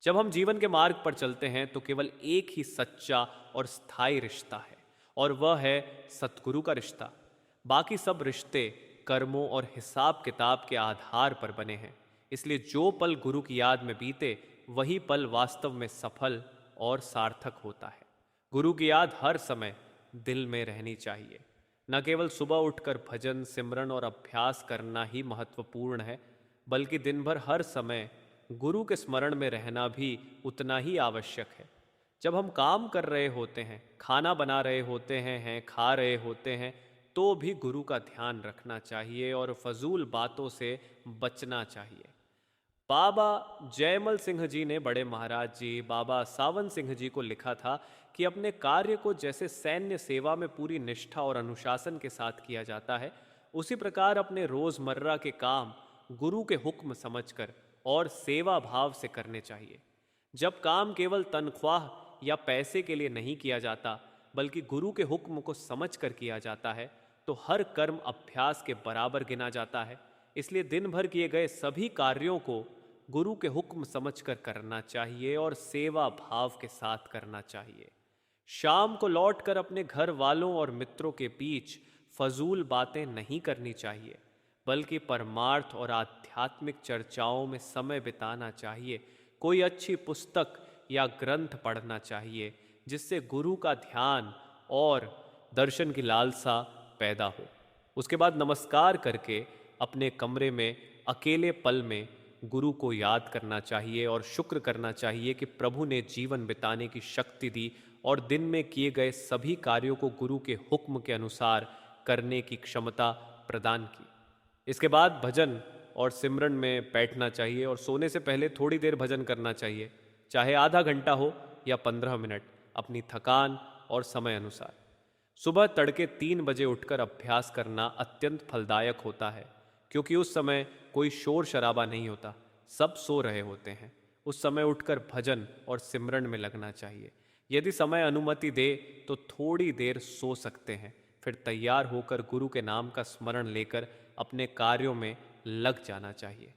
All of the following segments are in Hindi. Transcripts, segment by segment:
जब हम जीवन के मार्ग पर चलते हैं तो केवल एक ही सच्चा और स्थायी रिश्ता है, और वह है सतगुरु का रिश्ता। बाकी सब रिश्ते कर्मों और हिसाब किताब के आधार पर बने हैं। इसलिए जो पल गुरु की याद में बीते वही पल वास्तव में सफल और सार्थक होता है। गुरु की याद हर समय दिल में रहनी चाहिए। न केवल सुबह उठकर भजन, सिमरन और अभ्यास करना ही महत्वपूर्ण है, बल्कि दिन भर हर समय गुरु के स्मरण में रहना भी उतना ही आवश्यक है। जब हम काम कर रहे होते हैं, खाना बना रहे होते हैं, खा रहे होते हैं, तो भी गुरु का ध्यान रखना चाहिए और फजूल बातों से बचना चाहिए। बाबा जयमल सिंह जी ने बड़े महाराज जी बाबा सावन सिंह जी को लिखा था कि अपने कार्य को जैसे सैन्य सेवा में पूरी निष्ठा और अनुशासन के साथ किया जाता है, उसी प्रकार अपने रोजमर्रा के काम गुरु के हुक्म समझकर और सेवा भाव से करने चाहिए। जब काम केवल तनख्वाह या पैसे के लिए नहीं किया जाता, बल्कि गुरु के हुक्म को समझकर किया जाता है, तो हर कर्म अभ्यास के बराबर गिना जाता है। इसलिए दिन भर किए गए सभी कार्यों को गुरु के हुक्म समझकर करना चाहिए और सेवा भाव के साथ करना चाहिए। शाम को लौटकर अपने घर वालों और मित्रों के बीच फजूल बातें नहीं करनी चाहिए, बल्कि परमार्थ और आध्यात्मिक चर्चाओं में समय बिताना चाहिए। कोई अच्छी पुस्तक या ग्रंथ पढ़ना चाहिए जिससे गुरु का ध्यान और दर्शन की लालसा पैदा हो। उसके बाद नमस्कार करके अपने कमरे में अकेले पल में गुरु को याद करना चाहिए और शुक्र करना चाहिए कि प्रभु ने जीवन बिताने की शक्ति दी और दिन में किए गए सभी कार्यों को गुरु के हुक्म के अनुसार करने की क्षमता प्रदान की। इसके बाद भजन और सिमरन में बैठना चाहिए और सोने से पहले थोड़ी देर भजन करना चाहिए, चाहे आधा घंटा हो या 15 मिनट, अपनी थकान और समय अनुसार। सुबह तड़के 3 बजे उठकर अभ्यास करना अत्यंत फलदायक होता है, क्योंकि उस समय कोई शोर शराबा नहीं होता, सब सो रहे होते हैं। उस समय उठकर भजन और सिमरन में लगना चाहिए। यदि समय अनुमति दे तो थोड़ी देर सो सकते हैं, फिर तैयार होकर गुरु के नाम का स्मरण लेकर अपने कार्यों में लग जाना चाहिए।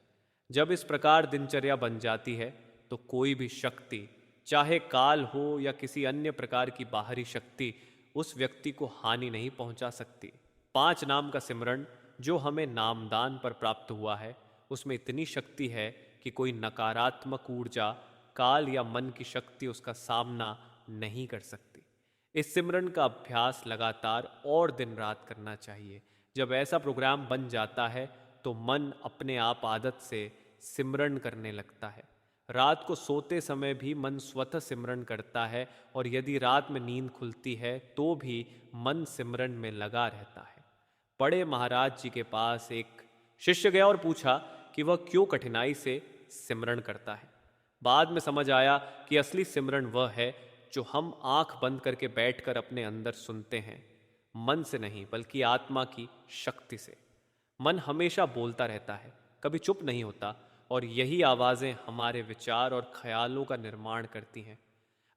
जब इस प्रकार दिनचर्या बन जाती है तो कोई भी शक्ति, चाहे काल हो या किसी अन्य प्रकार की बाहरी शक्ति, उस व्यक्ति को हानि नहीं पहुंचा सकती। 5 नाम का सिमरन जो हमें नामदान पर प्राप्त हुआ है, उसमें इतनी शक्ति है कि कोई नकारात्मक ऊर्जा, काल या मन की शक्ति उसका सामना नहीं कर सकती। इस सिमरन का अभ्यास लगातार और दिन रात करना चाहिए। जब ऐसा प्रोग्राम बन जाता है तो मन अपने आप आदत से सिमरन करने लगता है। रात को सोते समय भी मन स्वतः सिमरन करता है, और यदि रात में नींद खुलती है तो भी मन सिमरन में लगा रहता है। बड़े महाराज जी के पास एक शिष्य गया और पूछा कि वह क्यों कठिनाई से सिमरन करता है। बाद में समझ आया कि असली सिमरन वह है जो हम आंख बंद करके बैठकर अपने अंदर सुनते हैं, मन से नहीं बल्कि आत्मा की शक्ति से। मन हमेशा बोलता रहता है, कभी चुप नहीं होता, और यही आवाज़ें हमारे विचार और ख्यालों का निर्माण करती हैं।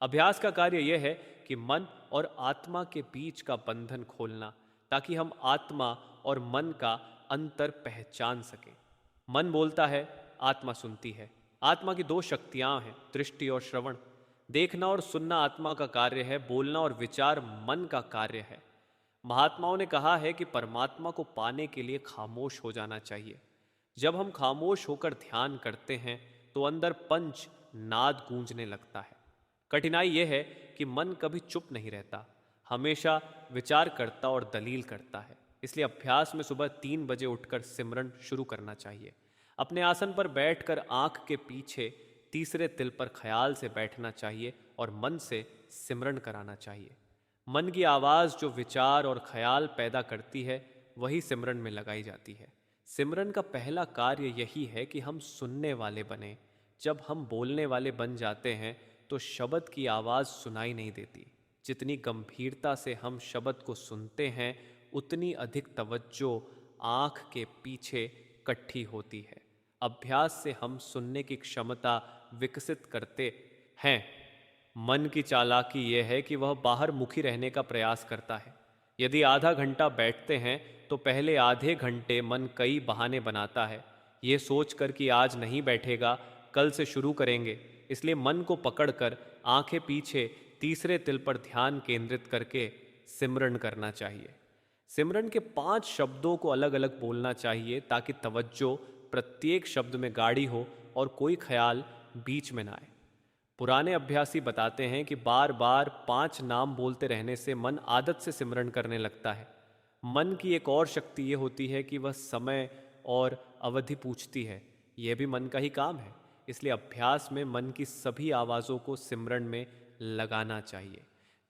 अभ्यास का कार्य यह है कि मन और आत्मा के बीच का बंधन खोलना, ताकि हम आत्मा और मन का अंतर पहचान सकें। मन बोलता है, आत्मा सुनती है। आत्मा की 2 शक्तियां हैं, दृष्टि और श्रवण। देखना और सुनना आत्मा का कार्य है, बोलना और विचार मन का कार्य है। महात्माओं ने कहा है कि परमात्मा को पाने के लिए खामोश हो जाना चाहिए। जब हम खामोश होकर ध्यान करते हैं तो अंदर पंच नाद गूंजने लगता है। कठिनाई यह है कि मन कभी चुप नहीं रहता, हमेशा विचार करता और दलील करता है। इसलिए अभ्यास में सुबह 3 बजे उठकर सिमरन शुरू करना चाहिए। अपने आसन पर बैठकर आंख के पीछे तीसरे तिल पर ख्याल से बैठना चाहिए और मन से सिमरन कराना चाहिए। मन की आवाज़ जो विचार और ख्याल पैदा करती है, वही सिमरन में लगाई जाती है। सिमरन का पहला कार्य यही है कि हम सुनने वाले बने। जब हम बोलने वाले बन जाते हैं तो शब्द की आवाज़ सुनाई नहीं देती। जितनी गंभीरता से हम शब्द को सुनते हैं, उतनी अधिक तवज्जो आँख के पीछे इकट्ठी होती है। अभ्यास से हम सुनने की क्षमता विकसित करते हैं। मन की चालाकी यह है कि वह बाहर मुखी रहने का प्रयास करता है। यदि आधा घंटा बैठते हैं तो पहले आधे घंटे मन कई बहाने बनाता है, ये सोचकर कि आज नहीं बैठेगा, कल से शुरू करेंगे। इसलिए मन को पकड़कर आंखें पीछे तीसरे तिल पर ध्यान केंद्रित करके सिमरन करना चाहिए। सिमरन के 5 शब्दों को अलग अलग बोलना चाहिए ताकि तवज्जो प्रत्येक शब्द में गाढ़ी हो और कोई ख्याल बीच में ना आए। पुराने अभ्यासी बताते हैं कि बार बार 5 नाम बोलते रहने से मन आदत से सिमरन करने लगता है। मन की एक और शक्ति ये होती है कि वह समय और अवधि पूछती है। यह भी मन का ही काम है। इसलिए अभ्यास में मन की सभी आवाज़ों को सिमरन में लगाना चाहिए।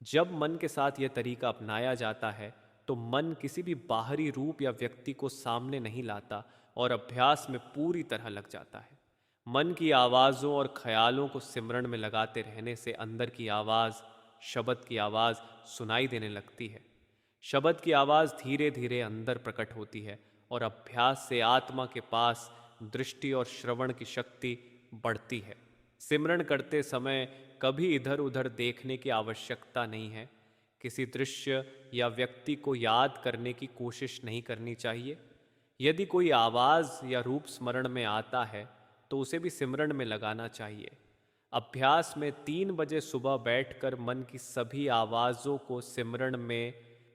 जब मन के साथ यह तरीका अपनाया जाता है तो मन किसी भी बाहरी रूप या व्यक्ति को सामने नहीं लाता और अभ्यास में पूरी तरह लग जाता है। मन की आवाज़ों और ख्यालों को सिमरन में लगाते रहने से अंदर की आवाज़, शब्द की आवाज़ सुनाई देने लगती है। शब्द की आवाज़ धीरे धीरे अंदर प्रकट होती है और अभ्यास से आत्मा के पास दृष्टि और श्रवण की शक्ति बढ़ती है। सिमरन करते समय कभी इधर उधर देखने की आवश्यकता नहीं है। किसी दृश्य या व्यक्ति को याद करने की कोशिश नहीं करनी चाहिए। यदि कोई आवाज़ या रूप स्मरण में आता है तो उसे भी सिमरन में लगाना चाहिए। अभ्यास में 3 बजे सुबह बैठकर मन की सभी आवाज़ों को सिमरन में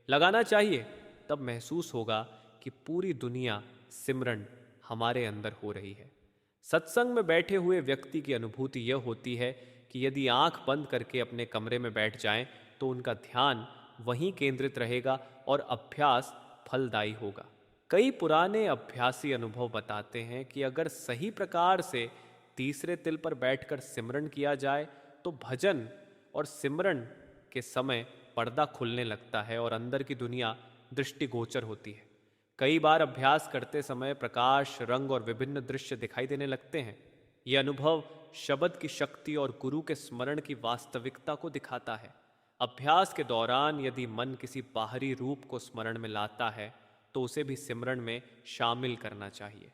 लगाना चाहिए। तब महसूस होगा कि पूरी दुनिया सिमरन हमारे अंदर हो रही है। सत्संग में बैठे हुए व्यक्ति की अनुभूति यह होती है कि यदि आंख बंद करके अपने कमरे में बैठ जाएं तो उनका ध्यान वहीं केंद्रित रहेगा और अभ्यास फलदायी होगा। कई पुराने अभ्यासी अनुभव बताते हैं कि अगर सही प्रकार से तीसरे तिल पर बैठकर सिमरन किया जाए तो भजन और सिमरन के समय पर्दा खुलने लगता है और अंदर की दुनिया दृष्टिगोचर होती है। कई बार अभ्यास करते समय प्रकाश, रंग और विभिन्न दृश्य दिखाई देने लगते हैं। ये अनुभव शब्द की शक्ति और गुरु के स्मरण की वास्तविकता को दिखाता है। अभ्यास के दौरान यदि मन किसी बाहरी रूप को स्मरण में लाता है तो उसे भी सिमरन में शामिल करना चाहिए।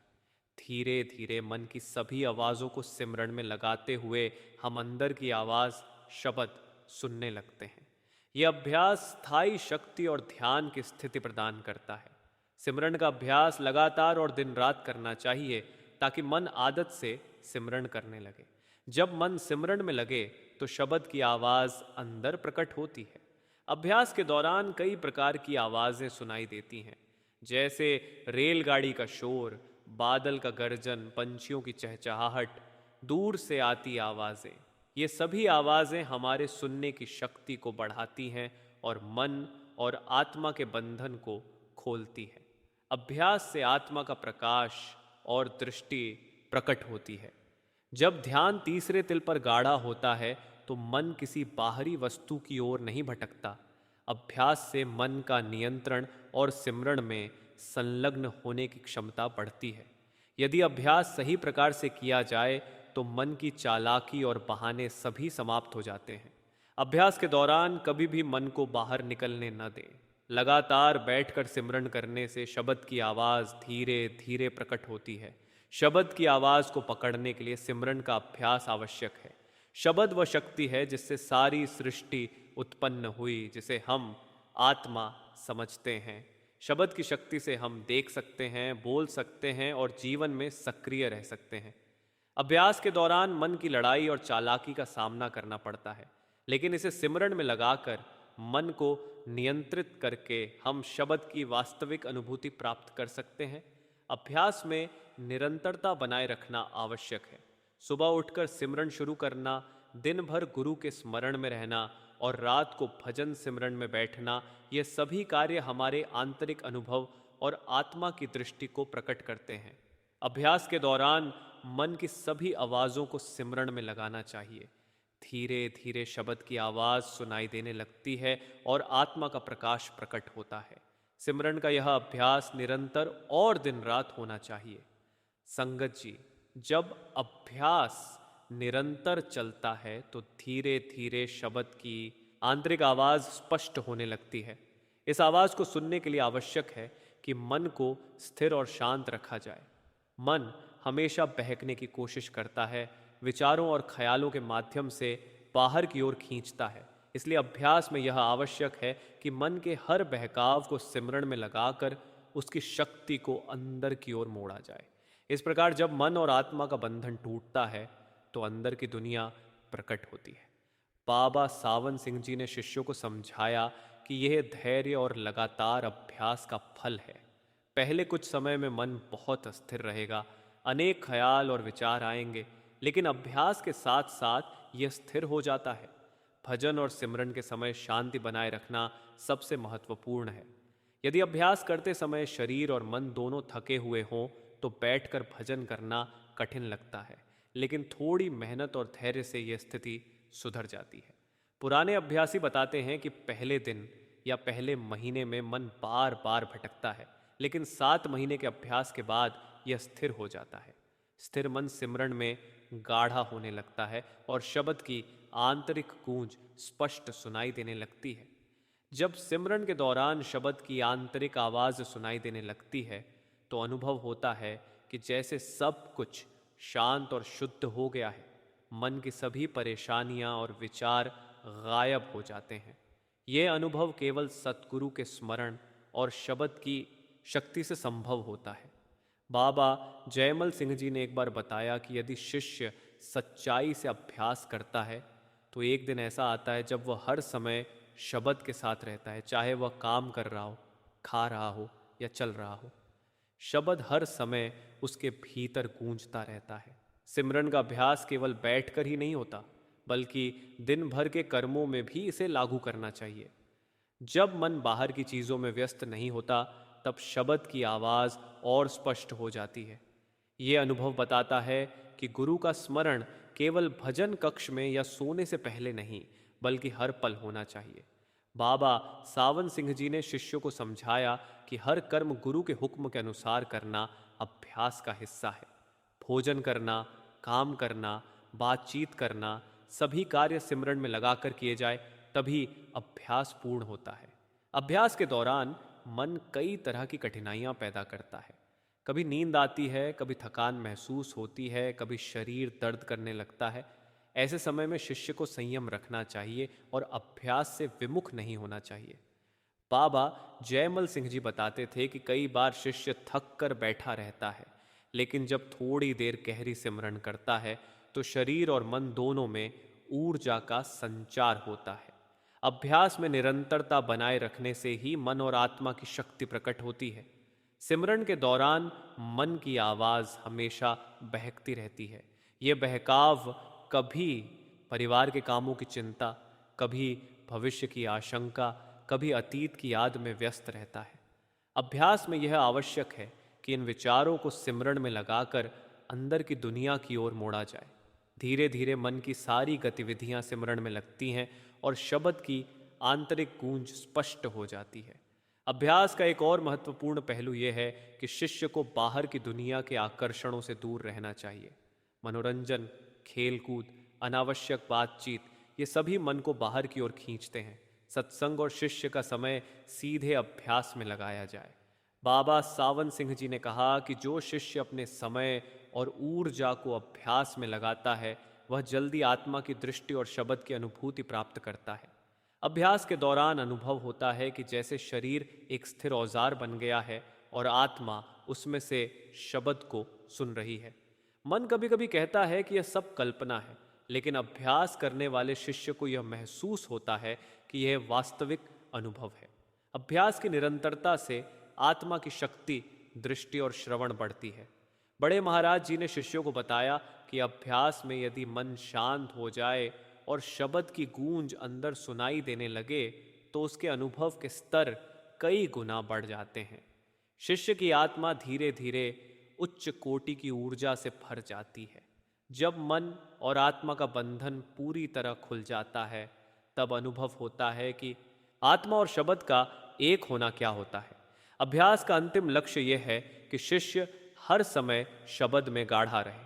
धीरे धीरे मन की सभी आवाज़ों को सिमरन में लगाते हुए हम अंदर की आवाज़, शब्द सुनने लगते हैं। यह अभ्यास स्थायी शक्ति और ध्यान की स्थिति प्रदान करता है। सिमरन का अभ्यास लगातार और दिन रात करना चाहिए ताकि मन आदत से सिमरन करने लगे। जब मन सिमरन में लगे तो शब्द की आवाज़ अंदर प्रकट होती है। अभ्यास के दौरान कई प्रकार की आवाज़ें सुनाई देती हैं, जैसे रेलगाड़ी का शोर, बादल का गर्जन, पंछियों की चहचहाहट, दूर से आती आवाज़ें। ये सभी आवाज़ें हमारे सुनने की शक्ति को बढ़ाती हैं और मन और आत्मा के बंधन को खोलती है। अभ्यास से आत्मा का प्रकाश और दृष्टि प्रकट होती है। जब ध्यान तीसरे तिल पर गाढ़ा होता है तो मन किसी बाहरी वस्तु की ओर नहीं भटकता। अभ्यास से मन का नियंत्रण और सिमरन में संलग्न होने की क्षमता बढ़ती है। यदि अभ्यास सही प्रकार से किया जाए तो मन की चालाकी और बहाने सभी समाप्त हो जाते हैं। अभ्यास के दौरान कभी भी मन को बाहर निकलने न दें। लगातार बैठकर सिमरन करने से शब्द की आवाज़ धीरे धीरे प्रकट होती है। शब्द की आवाज़ को पकड़ने के लिए सिमरन का अभ्यास आवश्यक है। शब्द वह शक्ति है जिससे सारी सृष्टि उत्पन्न हुई, जिसे हम आत्मा समझते हैं। शब्द की शक्ति से हम देख सकते हैं, बोल सकते हैं और जीवन में सक्रिय रह सकते हैं। अभ्यास के दौरान मन की लड़ाई और चालाकी का सामना करना पड़ता है, लेकिन इसे सिमरन में लगाकर मन को नियंत्रित करके हम शब्द की वास्तविक अनुभूति प्राप्त कर सकते हैं। अभ्यास में निरंतरता बनाए रखना आवश्यक है। सुबह उठकर सिमरन शुरू करना, दिन भर गुरु के स्मरण में रहना और रात को भजन सिमरन में बैठना, ये सभी कार्य हमारे आंतरिक अनुभव और आत्मा की दृष्टि को प्रकट करते हैं। अभ्यास के दौरान मन की सभी आवाज़ों को सिमरन में लगाना चाहिए। धीरे धीरे शब्द की आवाज़ सुनाई देने लगती है और आत्मा का प्रकाश प्रकट होता है। सिमरन का यह अभ्यास निरंतर और दिन रात होना चाहिए। संगत जी, जब अभ्यास निरंतर चलता है तो धीरे धीरे शब्द की आंतरिक आवाज़ स्पष्ट होने लगती है। इस आवाज़ को सुनने के लिए आवश्यक है कि मन को स्थिर और शांत रखा जाए। मन हमेशा बहकने की कोशिश करता है, विचारों और ख्यालों के माध्यम से बाहर की ओर खींचता है। इसलिए अभ्यास में यह आवश्यक है कि मन के हर बहकाव को सिमरन में लगाकर उसकी शक्ति को अंदर की ओर मोड़ा जाए। इस प्रकार जब मन और आत्मा का बंधन टूटता है तो अंदर की दुनिया प्रकट होती है। बाबा सावन सिंह जी ने शिष्यों को समझाया कि यह धैर्य और लगातार अभ्यास का फल है। पहले कुछ समय में मन बहुत अस्थिर रहेगा, अनेक ख्याल और विचार आएंगे, लेकिन अभ्यास के साथ साथ यह स्थिर हो जाता है। भजन और सिमरन के समय शांति बनाए रखना सबसे महत्वपूर्ण है। यदि अभ्यास करते समय शरीर और मन दोनों थके हुए हों तो बैठकर भजन करना कठिन लगता है, लेकिन थोड़ी मेहनत और धैर्य से यह स्थिति सुधर जाती है। पुराने अभ्यासी बताते हैं कि पहले दिन या पहले महीने में मन बार बार भटकता है, लेकिन 7 महीने के अभ्यास के बाद यह स्थिर हो जाता है। स्थिर मन सिमरन में गाढ़ा होने लगता है और शब्द की आंतरिक गूंज स्पष्ट सुनाई देने लगती है। जब सिमरन के दौरान शब्द की आंतरिक आवाज सुनाई देने लगती है तो अनुभव होता है कि जैसे सब कुछ शांत और शुद्ध हो गया है। मन की सभी परेशानियां और विचार गायब हो जाते हैं। यह अनुभव केवल सतगुरु के स्मरण और शब्द की शक्ति से संभव होता है। बाबा जयमल सिंह जी ने एक बार बताया कि यदि शिष्य सच्चाई से अभ्यास करता है तो एक दिन ऐसा आता है जब वह हर समय शब्द के साथ रहता है, चाहे वह काम कर रहा हो, खा रहा हो या चल रहा हो। शब्द हर समय उसके भीतर गूंजता रहता है। सिमरन का अभ्यास केवल बैठकर ही नहीं होता, बल्कि दिन भर के कर्मों में भी इसे लागू करना चाहिए। जब मन बाहर की चीज़ों में व्यस्त नहीं होता तब शब्द की आवाज़ और स्पष्ट हो जाती है। ये अनुभव बताता है कि गुरु का स्मरण केवल भजन कक्ष में या सोने से पहले नहीं, बल्कि हर पल होना चाहिए। बाबा सावन सिंह जी ने शिष्यों को समझाया कि हर कर्म गुरु के हुक्म के अनुसार करना अभ्यास का हिस्सा है। भोजन करना, काम करना, बातचीत करना, सभी कार्य सिमरन में लगाकर किए जाए तभी अभ्यास पूर्ण होता है। अभ्यास के दौरान मन कई तरह की कठिनाइयां पैदा करता है। कभी नींद आती है, कभी थकान महसूस होती है, कभी शरीर दर्द करने लगता है। ऐसे समय में शिष्य को संयम रखना चाहिए और अभ्यास से विमुख नहीं होना चाहिए। बाबा जयमल सिंह जी बताते थे कि कई बार शिष्य थक कर बैठा रहता है, लेकिन जब थोड़ी देर गहरी सिमरन करता है तो शरीर और मन दोनों में ऊर्जा का संचार होता है। अभ्यास में निरंतरता बनाए रखने से ही मन और आत्मा की शक्ति प्रकट होती है। सिमरन के दौरान मन की आवाज हमेशा बहकती रहती है। ये बहकाव कभी परिवार के कामों की चिंता, कभी भविष्य की आशंका, कभी अतीत की याद में व्यस्त रहता है। अभ्यास में यह आवश्यक है कि इन विचारों को सिमरन में लगाकर अंदर की दुनिया की ओर मोड़ा जाए। धीरे धीरे मन की सारी गतिविधियां सिमरन में लगती हैं और शब्द की आंतरिक गूंज स्पष्ट हो जाती है। अभ्यास का एक और महत्वपूर्ण पहलू यह है कि शिष्य को बाहर की दुनिया के आकर्षणों से दूर रहना चाहिए। मनोरंजन, खेलकूद, अनावश्यक बातचीत, ये सभी मन को बाहर की ओर खींचते हैं। सत्संग और शिष्य का समय सीधे अभ्यास में लगाया जाए। बाबा सावन सिंह जी ने कहा कि जो शिष्य अपने समय और ऊर्जा को अभ्यास में लगाता है वह जल्दी आत्मा की दृष्टि और शब्द की अनुभूति प्राप्त करता है। अभ्यास के दौरान अनुभव होता है कि जैसे शरीर एक स्थिर औजार बन गया है और आत्मा उसमें से शब्द को सुन रही है। मन कभी कभी कहता है कि यह सब कल्पना है, लेकिन अभ्यास करने वाले शिष्य को यह महसूस होता है कि यह वास्तविक अनुभव है। अभ्यास की निरंतरता से आत्मा की शक्ति, दृष्टि और श्रवण बढ़ती है। बड़े महाराज जी ने शिष्यों को बताया कि अभ्यास में यदि मन शांत हो जाए और शब्द की गूंज अंदर सुनाई देने लगे तो उसके अनुभव के स्तर कई गुना बढ़ जाते हैं। शिष्य की आत्मा धीरे धीरे उच्च कोटि की ऊर्जा से भर जाती है। जब मन और आत्मा का बंधन पूरी तरह खुल जाता है तब अनुभव होता है कि आत्मा और शब्द का एक होना क्या होता है। अभ्यास का अंतिम लक्ष्य यह है कि शिष्य हर समय शब्द में गाढ़ा रहे,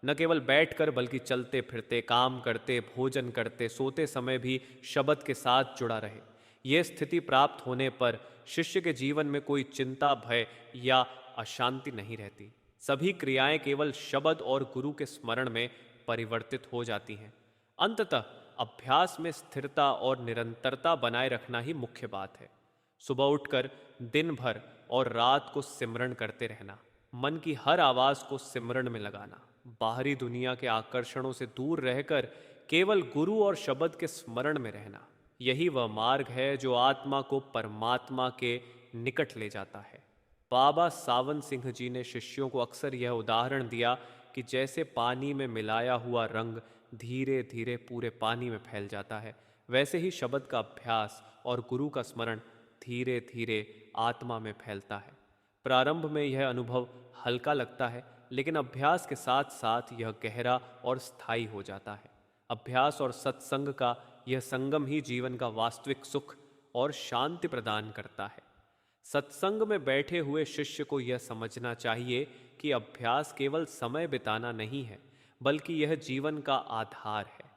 न केवल बैठकर बल्कि चलते फिरते, काम करते, भोजन करते, सोते समय भी शब्द के साथ जुड़ा रहे। यह स्थिति प्राप्त होने पर शिष्य के जीवन में कोई चिंता, भय या अशांति नहीं रहती। सभी क्रियाएं केवल शब्द और गुरु के स्मरण में परिवर्तित हो जाती हैं। अंततः अभ्यास में स्थिरता और निरंतरता बनाए रखना ही मुख्य बात है। सुबह उठकर दिन भर और रात को सिमरन करते रहना, मन की हर आवाज को सिमरन में लगाना, बाहरी दुनिया के आकर्षणों से दूर रहकर केवल गुरु और शब्द के स्मरण में रहना, यही वह मार्ग है जो आत्मा को परमात्मा के निकट ले जाता है। बाबा सावन सिंह जी ने शिष्यों को अक्सर यह उदाहरण दिया कि जैसे पानी में मिलाया हुआ रंग धीरे धीरे पूरे पानी में फैल जाता है, वैसे ही शब्द का अभ्यास और गुरु का स्मरण धीरे धीरे आत्मा में फैलता है। प्रारंभ में यह अनुभव हल्का लगता है, लेकिन अभ्यास के साथ साथ यह गहरा और स्थायी हो जाता है। अभ्यास और सत्संग का यह संगम ही जीवन का वास्तविक सुख और शांति प्रदान करता है। सत्संग में बैठे हुए शिष्य को यह समझना चाहिए कि अभ्यास केवल समय बिताना नहीं है, बल्कि यह जीवन का आधार है।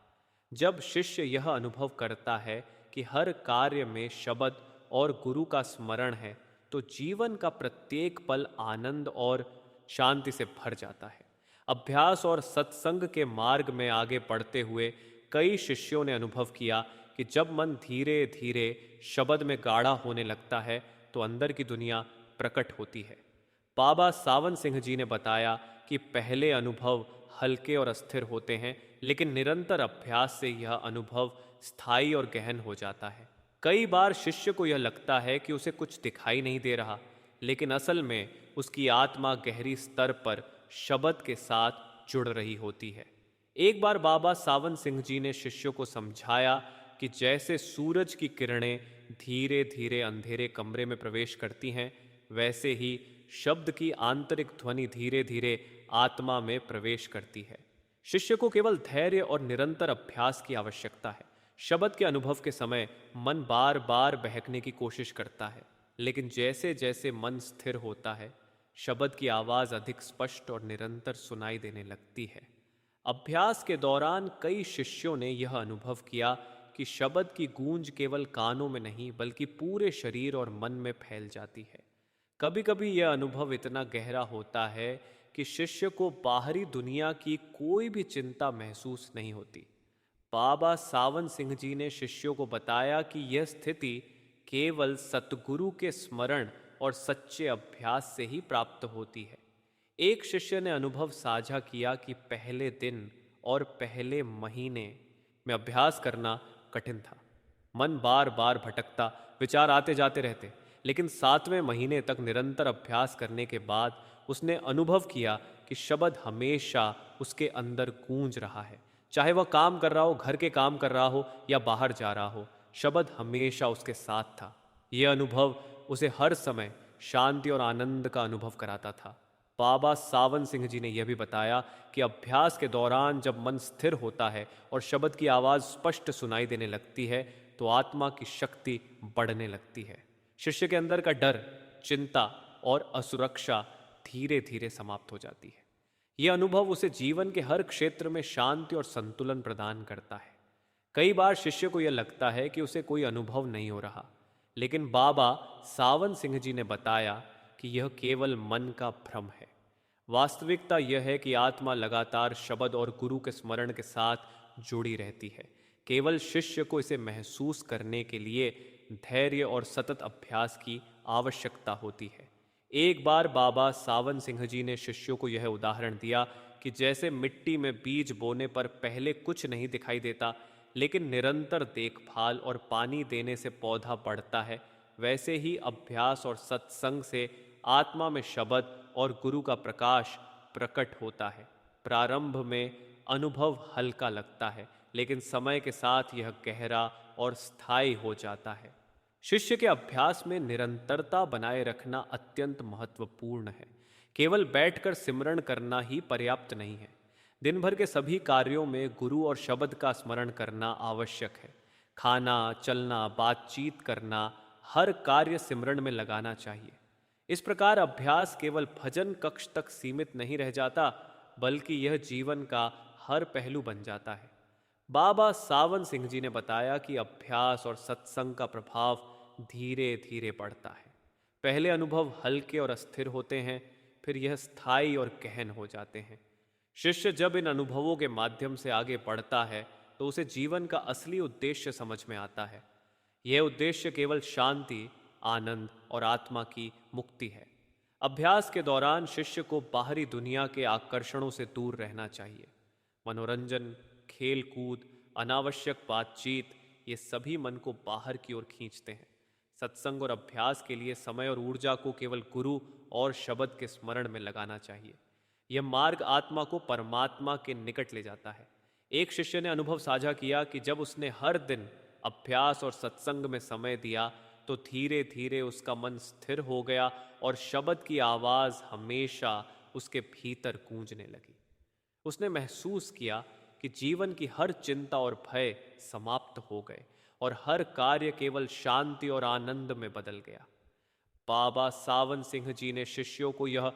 जब शिष्य यह अनुभव करता है कि हर कार्य में शब्द और गुरु का स्मरण है, तो जीवन का प्रत्येक पल आनंद और शांति से भर जाता है। अभ्यास और सत्संग के मार्ग में आगे बढ़ते हुए कई शिष्यों ने अनुभव किया कि जब मन धीरे धीरे शब्द में गाढ़ा होने लगता है, तो अंदर की दुनिया प्रकट होती है। बाबा सावन सिंह जी ने बताया कि पहले अनुभव हल्के और अस्थिर होते हैं, लेकिन निरंतर अभ्यास से यह अनुभव स्थायी और गहन हो जाता है। कई बार शिष्य को यह लगता है कि उसे कुछ दिखाई नहीं दे रहा, लेकिन असल में उसकी आत्मा गहरी स्तर पर शब्द के साथ जुड़ रही होती है। एक बार बाबा सावन सिंह जी ने शिष्यों को समझाया कि जैसे सूरज की किरणें धीरे धीरे अंधेरे कमरे में प्रवेश करती हैं, वैसे ही शब्द की आंतरिक ध्वनि धीरे धीरे आत्मा में प्रवेश करती है। शिष्य को केवल धैर्य और निरंतर अभ्यास की आवश्यकता है। शब्द के अनुभव के समय मन बार बार बहकने की कोशिश करता है, लेकिन जैसे जैसे मन स्थिर होता है, शब्द की आवाज़ अधिक स्पष्ट और निरंतर सुनाई देने लगती है। अभ्यास के दौरान कई शिष्यों ने यह अनुभव किया कि शब्द की गूंज केवल कानों में नहीं, बल्कि पूरे शरीर और मन में फैल जाती है। कभी कभी यह अनुभव इतना गहरा होता है कि शिष्य को बाहरी दुनिया की कोई भी चिंता महसूस नहीं होती। बाबा सावन सिंह जी ने शिष्यों को बताया कि यह स्थिति केवल सतगुरु के स्मरण और सच्चे अभ्यास से ही प्राप्त होती है। एक शिष्य ने अनुभव साझा किया कि पहले दिन और पहले महीने में अभ्यास करना कठिन था। मन बार बार भटकता, विचार आते जाते रहते, लेकिन 7वें महीने तक निरंतर अभ्यास करने के बाद उसने अनुभव किया कि शब्द हमेशा उसके अंदर गूंज रहा है। चाहे वह काम कर रहा हो, घर के काम कर रहा हो या बाहर जा रहा हो, शब्द हमेशा उसके साथ था। यह अनुभव उसे हर समय शांति और आनंद का अनुभव कराता था। बाबा सावन सिंह जी ने यह भी बताया कि अभ्यास के दौरान जब मन स्थिर होता है और शब्द की आवाज़ स्पष्ट सुनाई देने लगती है, तो आत्मा की शक्ति बढ़ने लगती है। शिष्य के अंदर का डर, चिंता और असुरक्षा धीरे धीरे समाप्त हो जाती है। यह अनुभव उसे जीवन के हर क्षेत्र में शांति और संतुलन प्रदान करता है। कई बार शिष्य को यह लगता है कि उसे कोई अनुभव नहीं हो रहा, लेकिन बाबा सावन सिंह जी ने बताया कि यह केवल मन का भ्रम है। वास्तविकता यह है कि आत्मा लगातार शब्द और गुरु के स्मरण के साथ जुड़ी रहती है। केवल शिष्य को इसे महसूस करने के लिए धैर्य और सतत अभ्यास की आवश्यकता होती है। एक बार बाबा सावन सिंह जी ने शिष्यों को यह उदाहरण दिया कि जैसे मिट्टी में बीज बोने पर पहले कुछ नहीं दिखाई देता, लेकिन निरंतर देखभाल और पानी देने से पौधा बढ़ता है, वैसे ही अभ्यास और सत्संग से आत्मा में शब्द और गुरु का प्रकाश प्रकट होता है। प्रारंभ में अनुभव हल्का लगता है, लेकिन समय के साथ यह गहरा और स्थायी हो जाता है। शिष्य के अभ्यास में निरंतरता बनाए रखना अत्यंत महत्वपूर्ण है। केवल बैठकर सिमरण करना ही पर्याप्त नहीं है। दिन भर के सभी कार्यों में गुरु और शब्द का स्मरण करना आवश्यक है। खाना, चलना, बातचीत करना, हर कार्य सिमरण में लगाना चाहिए। इस प्रकार अभ्यास केवल भजन कक्ष तक सीमित नहीं रह जाता, बल्कि यह जीवन का हर पहलू बन जाता है। बाबा सावन सिंह जी ने बताया कि अभ्यास और सत्संग का प्रभाव धीरे धीरे बढ़ता है। पहले अनुभव हल्के और अस्थिर होते हैं, फिर यह स्थायी और गहन हो जाते हैं। शिष्य जब इन अनुभवों के माध्यम से आगे बढ़ता है, तो उसे जीवन का असली उद्देश्य समझ में आता है। यह उद्देश्य केवल शांति, आनंद और आत्मा की मुक्ति है। अभ्यास के दौरान शिष्य को बाहरी दुनिया के आकर्षणों से दूर रहना चाहिए। मनोरंजन, खेल कूद, अनावश्यक बातचीत, ये सभी मन को बाहर की ओर खींचते हैं। सत्संग और अभ्यास के लिए समय और ऊर्जा को केवल गुरु और शब्द के स्मरण में लगाना चाहिए। यह मार्ग आत्मा को परमात्मा के निकट ले जाता है। एक शिष्य ने अनुभव साझा किया कि जब उसने हर दिन अभ्यास और सत्संग में समय दिया तो धीरे धीरे उसका मन स्थिर हो गया और शब्द की आवाज हमेशा उसके भीतर गूंजने लगी। उसने महसूस किया कि जीवन की हर चिंता और भय समाप्त हो गए और हर कार्य केवल शांति और आनंद में बदल गया। बाबा सावन सिंह जी ने शिष्यों को यह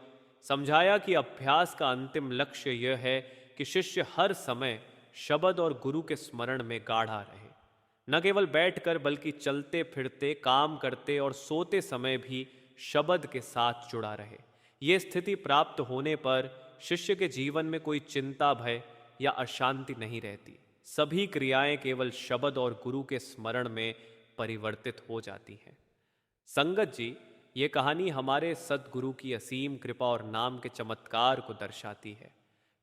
समझाया कि अभ्यास का अंतिम लक्ष्य यह है कि शिष्य हर समय शब्द और गुरु के स्मरण में गाढ़ा रहे। न केवल बैठकर बल्कि चलते फिरते, काम करते और सोते समय भी शब्द के साथ जुड़ा रहे। ये स्थिति प्राप्त होने पर शिष्य के जीवन में कोई चिंता, भय या अशांति नहीं रहती। सभी क्रियाएं केवल शब्द और गुरु के स्मरण में परिवर्तित हो जाती हैं। संगत जी, ये कहानी हमारे सद्गुरु की असीम कृपा और नाम के चमत्कार को दर्शाती है।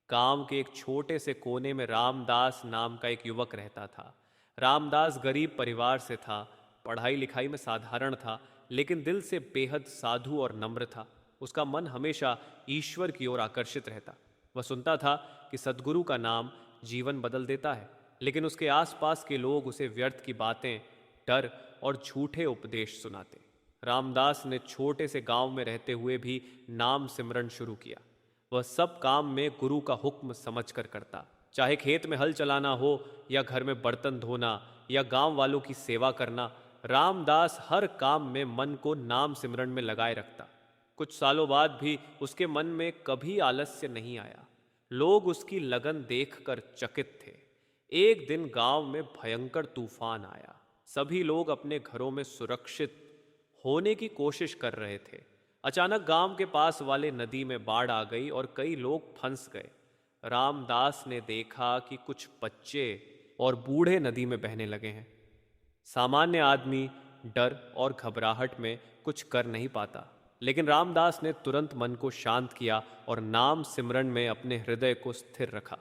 गांव के एक छोटे से कोने में रामदास नाम का एक युवक रहता था। रामदास गरीब परिवार से था, पढ़ाई लिखाई में साधारण था, लेकिन दिल से बेहद साधु और नम्र था। उसका मन हमेशा ईश्वर की ओर आकर्षित रहता। वह सुनता था कि सद्गुरु का नाम जीवन बदल देता है, लेकिन उसके आसपास के लोग उसे व्यर्थ की बातें, डर और झूठे उपदेश सुनाते। रामदास ने छोटे से गांव में रहते हुए भी नाम सिमरन शुरू किया। वह सब काम में गुरु का हुक्म समझकर करता, चाहे खेत में हल चलाना हो या घर में बर्तन धोना या गांव वालों की सेवा करना। रामदास हर काम में मन को नाम सिमरन में लगाए रखता। कुछ सालों बाद भी उसके मन में कभी आलस्य नहीं आया। लोग उसकी लगन देखकर चकित थे। एक दिन गांव में भयंकर तूफान आया। सभी लोग अपने घरों में सुरक्षित होने की कोशिश कर रहे थे। अचानक गांव के पास वाले नदी में बाढ़ आ गई और कई लोग फंस गए। रामदास ने देखा कि कुछ बच्चे और बूढ़े नदी में बहने लगे हैं। सामान्य आदमी डर और घबराहट में कुछ कर नहीं पाता, लेकिन रामदास ने तुरंत मन को शांत किया और नाम सिमरन में अपने हृदय को स्थिर रखा।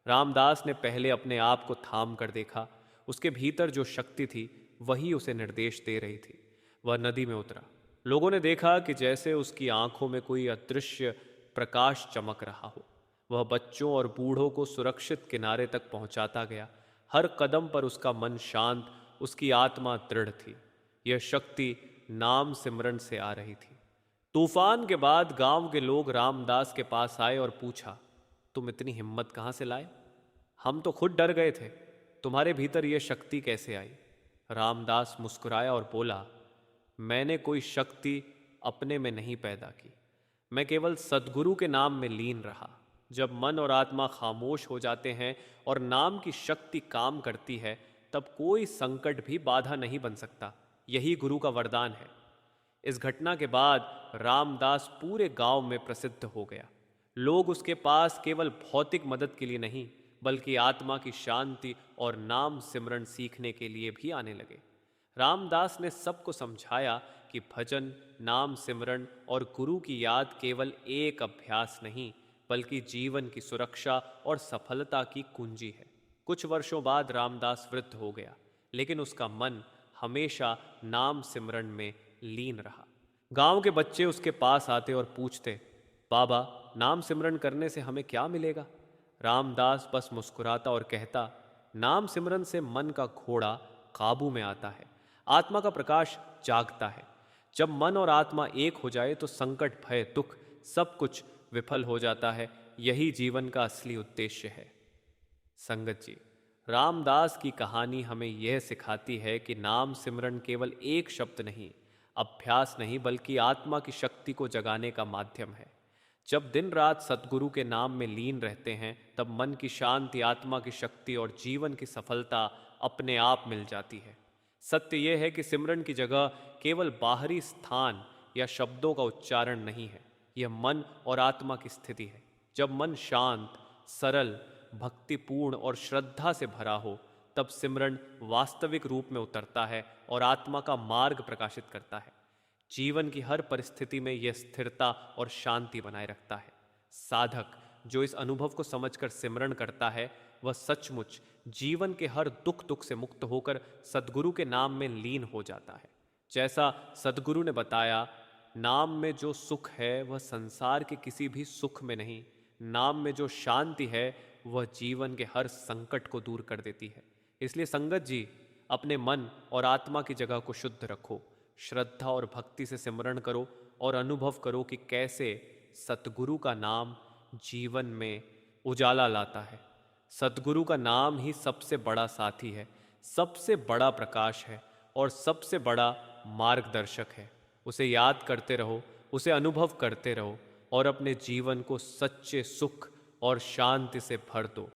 रामदास ने पहले अपने आप को थाम कर देखा। उसके भीतर जो शक्ति थी वही उसे निर्देश दे रही थी। वह नदी में उतरा। लोगों ने देखा कि जैसे उसकी आंखों में कोई अदृश्य प्रकाश चमक रहा हो। वह बच्चों और बूढ़ों को सुरक्षित किनारे तक पहुंचाता गया। हर कदम पर उसका मन शांत, उसकी आत्मा दृढ़ थी। यह शक्ति नाम सिमरन से आ रही थी। तूफान के बाद गांव के लोग रामदास के पास आए और पूछा, तुम इतनी हिम्मत कहाँ से लाए? हम तो खुद डर गए थे। तुम्हारे भीतर यह शक्ति कैसे आई? रामदास मुस्कुराया और बोला, मैंने कोई शक्ति अपने में नहीं पैदा की। मैं केवल सद्गुरु के नाम में लीन रहा। जब मन और आत्मा खामोश हो जाते हैं और नाम की शक्ति काम करती है, तब कोई संकट भी बाधा नहीं बन सकता। यही गुरु का वरदान है। इस घटना के बाद रामदास पूरे गांव में प्रसिद्ध हो गया। लोग उसके पास केवल भौतिक मदद के लिए नहीं, बल्कि आत्मा की शांति और नाम सिमरन सीखने के लिए भी आने लगे। रामदास ने सबको समझाया कि भजन, नाम सिमरन और गुरु की याद केवल एक अभ्यास नहीं, बल्कि जीवन की सुरक्षा और सफलता की कुंजी है। कुछ वर्षों बाद रामदास वृद्ध हो गया, लेकिन उसका मन हमेशा नाम सिमरन में लीन रहा। गांव के बच्चे उसके पास आते और पूछते, बाबा, नाम सिमरन करने से हमें क्या मिलेगा? रामदास बस मुस्कुराता और कहता, नाम सिमरन से मन का घोड़ा काबू में आता है, आत्मा का प्रकाश जागता है। जब मन और आत्मा एक हो जाए तो संकट, भय, दुख सब कुछ विफल हो जाता है। यही जीवन का असली उद्देश्य है। संगत जी, रामदास की कहानी हमें यह सिखाती है कि नाम सिमरन केवल एक शब्द नहीं, अभ्यास नहीं, बल्कि आत्मा की शक्ति को जगाने का माध्यम है। जब दिन रात सद्गुरु के नाम में लीन रहते हैं, तब मन की शांति, आत्मा की शक्ति और जीवन की सफलता अपने आप मिल जाती है। सत्य यह है कि सिमरन की जगह केवल बाहरी स्थान या शब्दों का उच्चारण नहीं है, यह मन और आत्मा की स्थिति है। जब मन शांत, सरल, भक्तिपूर्ण और श्रद्धा से भरा हो, तब सिमरन वास्तविक रूप में उतरता है और आत्मा का मार्ग प्रकाशित करता है। जीवन की हर परिस्थिति में यह स्थिरता और शांति बनाए रखता है। साधक जो इस अनुभव को समझकर सिमरन करता है, वह सचमुच जीवन के हर दुख से मुक्त होकर सद्गुरु के नाम में लीन हो जाता है। जैसा सद्गुरु ने बताया, नाम में जो सुख है वह संसार के किसी भी सुख में नहीं, नाम में जो शांति है वह जीवन के हर संकट को दूर कर देती है। इसलिए संगत जी, अपने मन और आत्मा की जगह को शुद्ध रखो, श्रद्धा और भक्ति से सिमरण करो और अनुभव करो कि कैसे सतगुरु का नाम जीवन में उजाला लाता है। सतगुरु का नाम ही सबसे बड़ा साथी है, सबसे बड़ा प्रकाश है और सबसे बड़ा मार्गदर्शक है। उसे याद करते रहो, उसे अनुभव करते रहो और अपने जीवन को सच्चे सुख और शांति से भर दो।